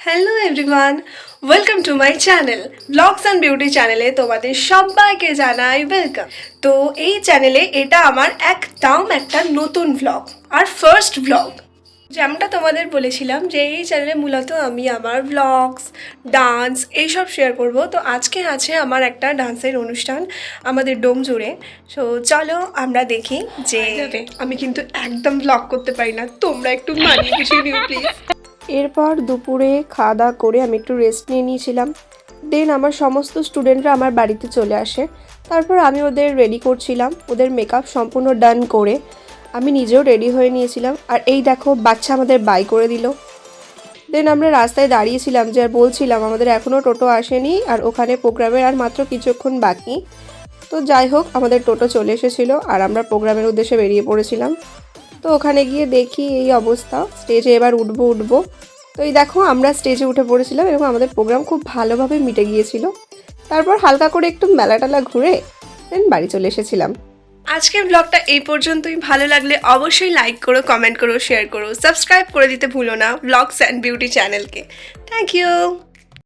Hello everyone, welcome to my channel blogs and beauty চ্যানেলে তোমাদের সবাইকে জানাই ওয়েলকাম। তো এই চ্যানেলে এটা আমার একদম একটা নতুন ব্লগ আর ফার্স্ট ব্লগ। যেমনটা তোমাদের বলেছিলাম যে এই চ্যানেলে মূলত আমি আমার ব্লগস, ডান্স এইসব শেয়ার করব। তো আজকে আছে আমার একটা ডান্সের অনুষ্ঠান আমাদের ডোম জুড়ে। সো চলো আমরা দেখি যে আমি কিন্তু একদম ব্লগ করতে পারি না, তোমরা একটু মানিয়ে গুছিয়ে নিও প্লিজ। এরপর দুপুরে খাওয়া দাওয়া করে আমি একটু রেস্ট নিয়ে নিয়েছিলাম। দেন আমার সমস্ত স্টুডেন্টরা আমার বাড়িতে চলে আসে। তারপর আমি ওদের রেডি করছিলাম, ওদের মেকআপ সম্পূর্ণ ডান করে আমি নিজেও রেডি হয়ে নিয়েছিলাম। আর এই দেখো বাচ্চা আমাদের বাই করে দিল। দেন আমরা রাস্তায় দাঁড়িয়েছিলাম, যে বলছিলাম আমাদের এখনও টোটো আসেনি আর ওখানে প্রোগ্রামের আর মাত্র কিছুক্ষণ বাকি। তো যাই হোক আমাদের টোটো চলে এসেছিলো আর আমরা প্রোগ্রামের উদ্দেশ্যে বেরিয়ে পড়েছিলাম। তো ওখানে গিয়ে দেখি এই অবস্থা, স্টেজে এবার উঠবো। তো এই দেখো আমরা স্টেজে উঠে পড়েছিলাম এবং আমাদের প্রোগ্রাম খুব ভালোভাবে মিটে গিয়েছিল। তারপর হালকা করে একটু মেলা ঘুরে দেন বাড়ি চলে এসেছিলাম। আজকের ব্লগটা এই পর্যন্তই। ভালো লাগলে অবশ্যই লাইক করো, কমেন্ট করো, শেয়ার করো, সাবস্ক্রাইব করে দিতে ভুলো না ব্লগস অ্যান্ড বিউটি চ্যানেলকে। Thank you.